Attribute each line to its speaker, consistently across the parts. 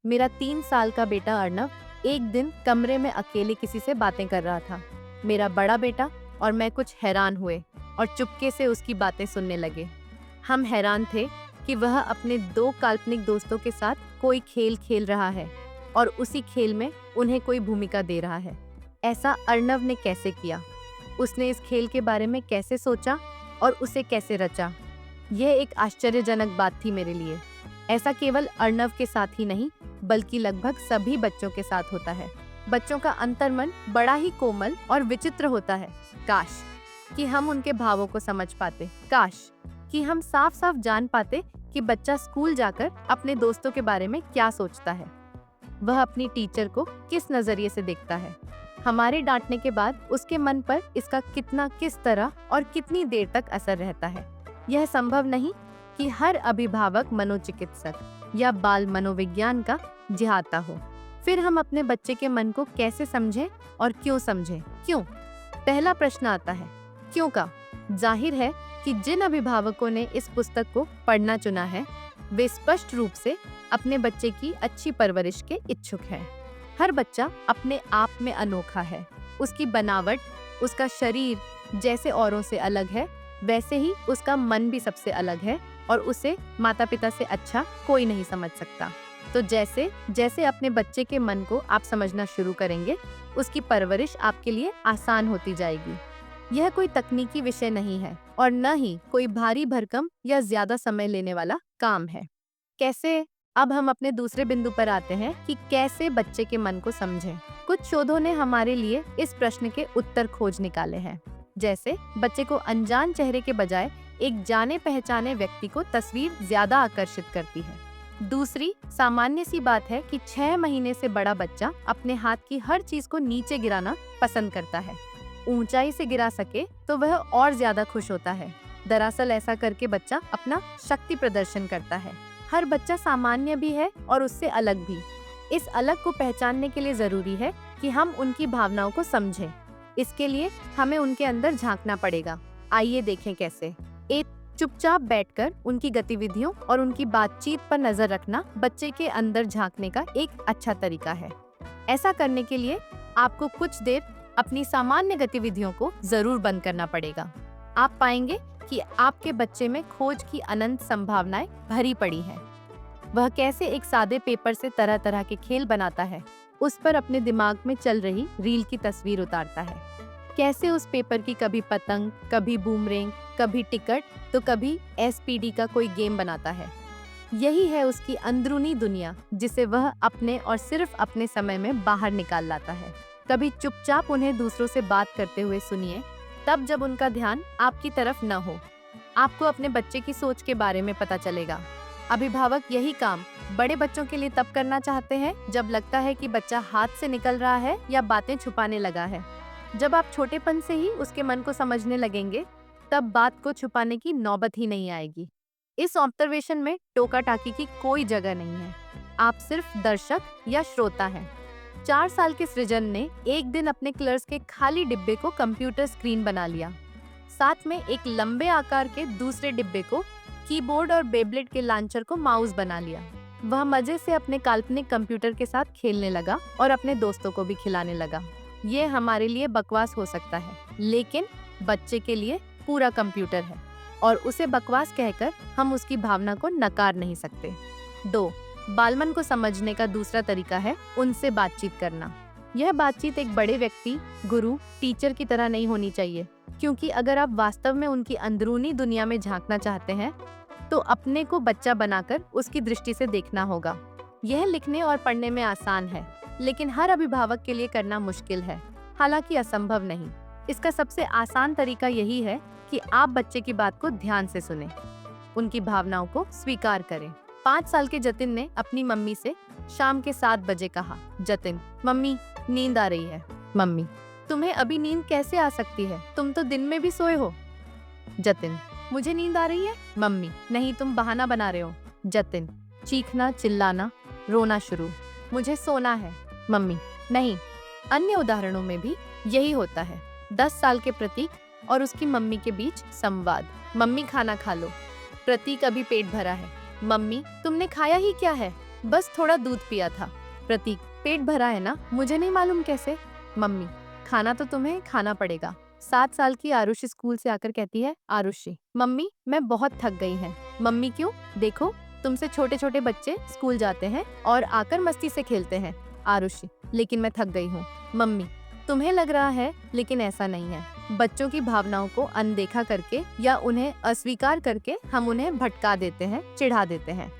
Speaker 1: मेरा 3 साल का बेटा अर्नव एक दिन कमरे में अकेले किसी से बातें कर रहा था। मेरा बड़ा बेटा और मैं कुछ हैरान हुए और चुपके से उसकी बातें सुनने लगे। हम हैरान थे कि वह अपने 2 काल्पनिक दोस्तों के साथ कोई खेल खेल रहा है और उसी खेल में उन्हें कोई भूमिका दे रहा है। ऐसा अर्नव ने कैसे किया? उसने इस खेल के बारे में कैसे सोचा और उसे कैसे रचा? यह एक आश्चर्यजनक बात थी मेरे लिए। ऐसा केवल अर्नव के साथ ही नहीं, बल्कि लगभग सभी बच्चों के साथ होता है। बच्चों का अंतर्मन बड़ा ही कोमल और विचित्र होता है। काश कि हम उनके भावों को समझ पाते। काश कि हम साफ साफ जान पाते कि बच्चा स्कूल जाकर अपने दोस्तों के बारे में क्या सोचता है। वह अपनी टीचर को किस नजरिए से देखता है। हमारे डांटने के बाद उसके मन पर इसका कितना, किस तरह और कितनी देर तक असर रहता है। यह संभव नहीं कि हर अभिभावक मनोचिकित्सक या बाल मनोविज्ञान का जिहाता हो। फिर हम अपने बच्चे के मन को कैसे समझें और क्यों समझें? क्यों? पहला प्रश्न आता है, क्यों का? जाहिर है कि जिन अभिभावकों ने इस पुस्तक को पढ़ना चुना है, वे स्पष्ट रूप से अपने बच्चे की अच्छी परवरिश के इच्छुक हैं। हर बच्चा अपने आप में अनोखा है। उसकी बनावट, उसका शरीर जैसे औरों से अलग है, वैसे ही उसका मन भी सबसे अलग है और उसे माता पिता से अच्छा कोई नहीं समझ सकता। तो जैसे जैसे अपने बच्चे के मन को आप समझना शुरू करेंगे, उसकी परवरिश आपके लिए आसान होती जाएगी। यह कोई तकनीकी विषय नहीं है और न ही कोई भारी भरकम या ज्यादा समय लेने वाला काम है। कैसे? अब हम अपने दूसरे बिंदु पर आते हैं कि कैसे बच्चे के मन को समझें। कुछ शोधों ने हमारे लिए इस प्रश्न के उत्तर खोज निकाले हैं। जैसे बच्चे को अनजान चेहरे के बजाय एक जाने पहचाने व्यक्ति को तस्वीर ज्यादा आकर्षित करती है। दूसरी सामान्य सी बात है कि 6 महीने से बड़ा बच्चा अपने हाथ की हर चीज को नीचे गिराना पसंद करता है। ऊंचाई से गिरा सके तो वह और ज्यादा खुश होता है। दरअसल ऐसा करके बच्चा अपना शक्ति प्रदर्शन करता है। हर बच्चा सामान्य भी है और उससे अलग भी। इस अलग को पहचानने के लिए जरूरी है कि हम उनकी भावनाओं को समझें। इसके लिए हमें उनके अंदर झांकना पड़ेगा। आइए देखें कैसे। एक, चुपचाप बैठकर उनकी गतिविधियों और उनकी बातचीत पर नजर रखना बच्चे के अंदर झांकने का एक अच्छा तरीका है। ऐसा करने के लिए आपको कुछ देर अपनी सामान्य गतिविधियों को जरूर बंद करना पड़ेगा। आप पाएंगे कि आपके बच्चे में खोज की अनंत संभावनाएं भरी पड़ी हैं। वह कैसे एक सादे पेपर से तरह तरह के खेल बनाता है, उस पर अपने दिमाग में चल रही रील की तस्वीर उतारता है। कैसे उस पेपर की कभी पतंग, कभी बूमरेंग, कभी टिकट तो कभी एसपीडी का कोई गेम बनाता है। यही है उसकी अंदरूनी दुनिया, जिसे वह अपने और सिर्फ अपने समय में बाहर निकाल लाता है। कभी चुपचाप उन्हें दूसरों से बात करते हुए सुनिए, तब जब उनका ध्यान आपकी तरफ न हो। आपको अपने बच्चे की सोच के बारे में पता चलेगा। अभिभावक यही काम बड़े बच्चों के लिए तब करना चाहते हैं जब लगता है कि बच्चा हाथ से निकल रहा है या बातें छुपाने लगा है। जब आप छोटेपन से ही उसके मन को समझने लगेंगे, तब बात को छुपाने की नौबत ही नहीं आएगी। इस ऑब्जर्वेशन में टोका टाकी की कोई जगह नहीं है। आप सिर्फ दर्शक या श्रोता हैं। 4 साल के सृजन ने एक दिन अपने कलर्स के खाली डिब्बे को कंप्यूटर स्क्रीन बना लिया। साथ में एक लंबे आकार के दूसरे डिब्बे को कीबोर्ड और बेब्लेड के लॉन्चर को माउस बना लिया। वह मजे से अपने काल्पनिक कंप्यूटर के साथ खेलने लगा और अपने दोस्तों को भी खिलाने लगा। ये हमारे लिए बकवास हो सकता है, लेकिन बच्चे के लिए पूरा कंप्यूटर है और उसे बकवास कहकर हम उसकी भावना को नकार नहीं सकते। 2. बालमन को समझने का दूसरा तरीका है उनसे बातचीत करना। यह बातचीत एक बड़े व्यक्ति, गुरु, टीचर की तरह नहीं होनी चाहिए, क्योंकि अगर आप वास्तव में उनकी अंदरूनी दुनिया में झांकना चाहते हैं, तो अपने को बच्चा बनाकर उसकी दृष्टि से देखना होगा। यह लिखने और पढ़ने में आसान है, लेकिन हर अभिभावक के लिए करना मुश्किल है, हालांकि असंभव नहीं। इसका सबसे आसान तरीका यही है कि आप बच्चे की बात को ध्यान से सुनें, उनकी भावनाओं को स्वीकार करें। 5 साल के जतिन ने अपनी मम्मी से शाम के 7 बजे कहा, जतिन, मम्मी नींद आ रही है। मम्मी, तुम्हें अभी नींद कैसे आ सकती है? तुम तो दिन में भी सोए हो। जतिन, मुझे नींद आ रही है। मम्मी, नहीं, तुम बहाना बना रहे हो। जतिन, चीखना, चिल्लाना, रोना शुरू, मुझे सोना है। मम्मी, नहीं। अन्य उदाहरणों में भी यही होता है। 10 साल के प्रतीक और उसकी मम्मी के बीच संवाद। मम्मी, खाना खा लो। प्रतीक, अभी पेट भरा है। मम्मी, तुमने खाया ही क्या है? बस थोड़ा दूध पिया था। प्रतीक, पेट भरा है ना? मुझे नहीं मालूम कैसे। मम्मी, खाना तो तुम्हें खाना पड़ेगा। 7 साल की आरुषि स्कूल से आकर कहती है, आरुषि, मम्मी मैं बहुत थक गई है। मम्मी क्यों? देखो तुमसे छोटे छोटे बच्चे स्कूल जाते हैं और आकर मस्ती से खेलते हैं। आरुषि, लेकिन मैं थक गई हूँ। मम्मी, तुम्हें लग रहा है लेकिन ऐसा नहीं है। बच्चों की भावनाओं को अनदेखा करके या उन्हें अस्वीकार करके हम उन्हें भटका देते हैं, चिढ़ा देते हैं।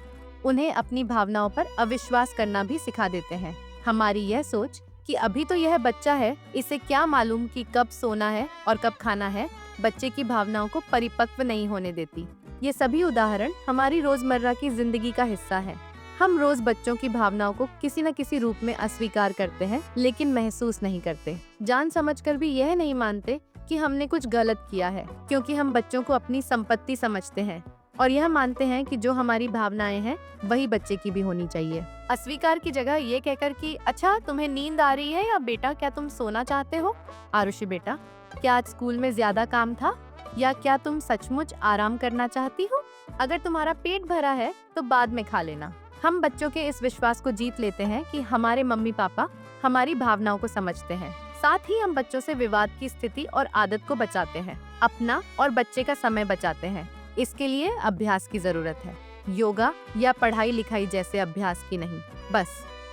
Speaker 1: उन्हें अपनी भावनाओं पर अविश्वास करना भी सिखा देते हैं। हमारी यह सोच कि अभी तो यह बच्चा है, इसे क्या मालूम कि कब सोना है और कब खाना है, बच्चे की भावनाओं को परिपक्व नहीं होने देती। ये सभी उदाहरण हमारी रोजमर्रा की जिंदगी का हिस्सा है। हम रोज बच्चों की भावनाओं को किसी न किसी रूप में अस्वीकार करते हैं, लेकिन महसूस नहीं करते। जान समझकर भी यह नहीं मानते कि हमने कुछ गलत किया है, क्योंकि हम बच्चों को अपनी संपत्ति समझते हैं और यह मानते हैं कि जो हमारी भावनाएं हैं वही बच्चे की भी होनी चाहिए। अस्वीकार की जगह ये कहकर कि अच्छा तुम्हें नींद आ रही है या बेटा क्या तुम सोना चाहते हो? आरुषि बेटा, क्या आज स्कूल में ज्यादा काम था या क्या तुम सचमुच आराम करना चाहती हो? अगर तुम्हारा पेट भरा है तो बाद में खा लेना। हम बच्चों के इस विश्वास को जीत लेते हैं कि हमारे मम्मी पापा हमारी भावनाओं को समझते हैं। साथ ही हम बच्चों से विवाद की स्थिति और आदत को बचाते हैं, अपना और बच्चे का समय बचाते हैं। इसके लिए अभ्यास की जरूरत है, योगा या पढ़ाई लिखाई जैसे अभ्यास की नहीं, बस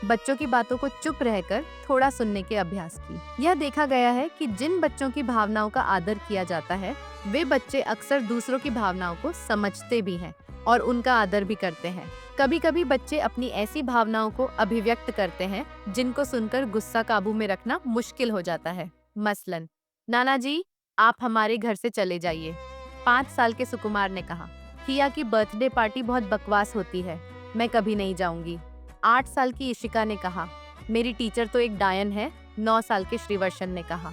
Speaker 1: बच्चों की बातों को चुप रहकर थोड़ा सुनने के अभ्यास की। यह देखा गया है कि जिन बच्चों की भावनाओं का आदर किया जाता है वे बच्चे अक्सर दूसरों की भावनाओं को समझते भी हैं और उनका आदर भी करते हैं। कभी कभी बच्चे अपनी ऐसी भावनाओं को अभिव्यक्त करते हैं जिनको सुनकर गुस्सा काबू में रखना मुश्किल हो जाता है। मसलन, नाना जी आप हमारे घर से चले जाइए। 5 साल के सुकुमार ने कहा, किया की बर्थडे पार्टी बहुत बकवास होती है, मैं कभी नहीं जाऊंगी। 8 साल की इशिका ने कहा, मेरी टीचर तो एक डायन है। 9 साल के श्रीवर्षन ने कहा।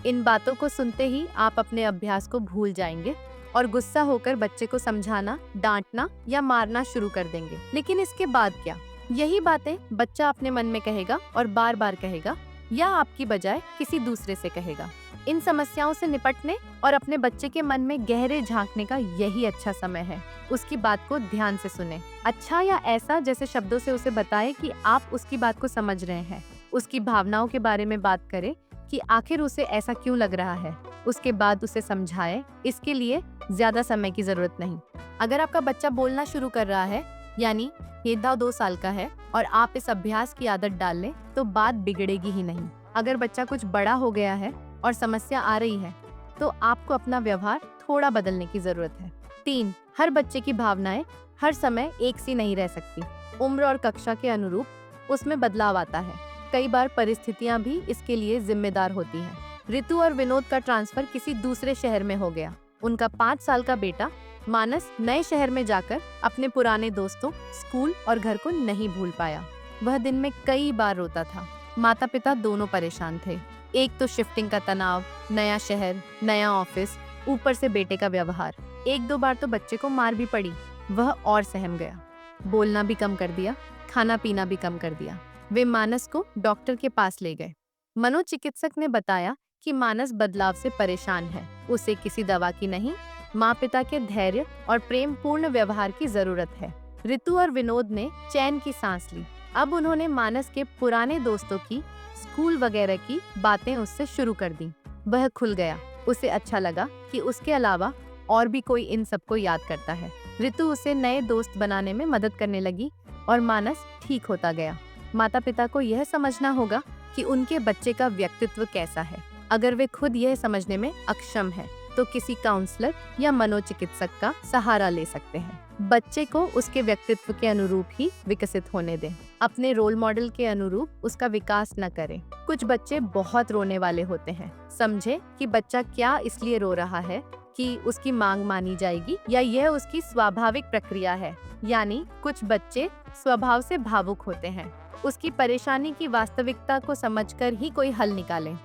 Speaker 1: इन बातों को सुनते ही आप अपने अभ्यास को भूल जाएंगे और गुस्सा होकर बच्चे को समझाना, डांटना या मारना शुरू कर देंगे। लेकिन इसके बाद क्या? यही बातें बच्चा अपने मन में कहेगा और बार बार कहेगा या आपकी बजाय किसी दूसरे से कहेगा। इन समस्याओं से निपटने और अपने बच्चे के मन में गहरे झांकने का यही अच्छा समय है। उसकी बात को ध्यान से सुने, अच्छा या ऐसा जैसे शब्दों से उसे बताएं कि आप उसकी बात को समझ रहे हैं। उसकी भावनाओं के बारे में बात करें कि आखिर उसे ऐसा क्यों लग रहा है। उसके बाद उसे समझाएं। इसके लिए ज्यादा समय की जरूरत नहीं। अगर आपका बच्चा बोलना शुरू कर रहा है, यानी हेदा 2 साल का है और आप इस अभ्यास की आदत डाल लें तो बात बिगड़ेगी ही नहीं। अगर बच्चा कुछ बड़ा हो गया है और समस्या आ रही है तो आपको अपना व्यवहार थोड़ा बदलने की जरूरत है। 3, हर बच्चे की भावनाएं हर समय एक सी नहीं रह सकती। उम्र और कक्षा के अनुरूप उसमें बदलाव आता है। कई बार परिस्थितियां भी इसके लिए जिम्मेदार होती हैं। ऋतु और विनोद का ट्रांसफर किसी दूसरे शहर में हो गया। उनका 5 साल का बेटा मानस नए शहर में जाकर अपने पुराने दोस्तों, स्कूल और घर को नहीं भूल पाया। वह दिन में कई बार रोता था। माता पिता दोनों परेशान थे। एक तो शिफ्टिंग का तनाव, नया शहर, नया ऑफिस, ऊपर से बेटे का व्यवहार। 1-2 बार तो बच्चे को मार भी पड़ी। वह और सहम गया, बोलना भी कम कर दिया, खाना पीना भी कम कर दिया। वे मानस को डॉक्टर के पास ले गए। मनोचिकित्सक ने बताया कि मानस बदलाव से परेशान है। उसे किसी दवा की नहीं, माँ पिता के धैर्य और प्रेम पूर्ण व्यवहार की जरूरत है। ऋतु और विनोद ने चैन की सांस ली। अब उन्होंने मानस के पुराने दोस्तों की, स्कूल वगैरह की बातें उससे शुरू कर दी। वह खुल गया। उसे अच्छा लगा कि उसके अलावा और भी कोई इन सबको याद करता है। ऋतु उसे नए दोस्त बनाने में मदद करने लगी और मानस ठीक होता गया। माता पिता को यह समझना होगा कि उनके बच्चे का व्यक्तित्व कैसा है। अगर वे खुद यह समझने में अक्षम है तो किसी काउंसलर या मनोचिकित्सक का सहारा ले सकते हैं। बच्चे को उसके व्यक्तित्व के अनुरूप ही विकसित होने दें। अपने रोल मॉडल के अनुरूप उसका विकास न करें। कुछ बच्चे बहुत रोने वाले होते हैं। समझे कि बच्चा क्या इसलिए रो रहा है कि उसकी मांग मानी जाएगी या यह उसकी स्वाभाविक प्रक्रिया है। यानी कुछ बच्चे स्वभाव से भावुक होते हैं। उसकी परेशानी की वास्तविकता को समझकर ही कोई हल निकालें।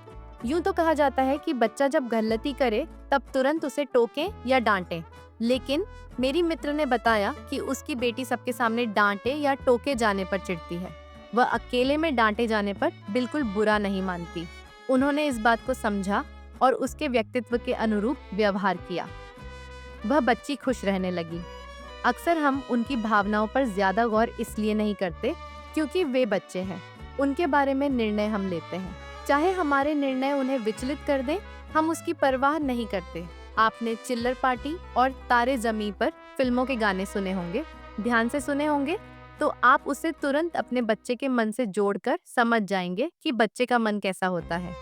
Speaker 1: यूं तो कहा जाता है कि बच्चा जब गलती करे तब तुरंत उसे टोकें या डांटें, लेकिन मेरी मित्र ने बताया कि उसकी बेटी सबके सामने डांटे या टोके जाने पर चिढ़ती है। वह अकेले में डांटे जाने पर बिल्कुल बुरा नहीं मानती। उन्होंने इस बात को समझा और उसके व्यक्तित्व के अनुरूप व्यवहार किया। वह बच्ची खुश रहने लगी। अक्सर हम उनकी भावनाओं पर ज्यादा गौर इसलिए नहीं करते क्योंकि वे बच्चे हैं। उनके बारे में निर्णय हम लेते हैं, चाहे हमारे निर्णय उन्हें विचलित कर दें, हम उसकी परवाह नहीं करते। आपने चिल्लर पार्टी और तारे ज़मीं पर फिल्मों के गाने सुने होंगे, ध्यान से सुने होंगे, तो आप उसे तुरंत अपने बच्चे के मन से जोड़कर समझ जाएंगे कि बच्चे का मन कैसा होता है।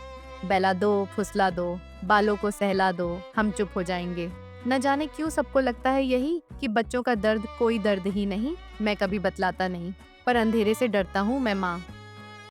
Speaker 1: बहला दो, फुसला दो, बालों को सहला दो, हम चुप हो जाएंगे। न जाने क्यों सबको लगता है यही कि बच्चों का दर्द कोई दर्द ही नहीं, मैं कभी बतलाता नहीं, पर अंधेरे से डरता हूँ मैं माँ।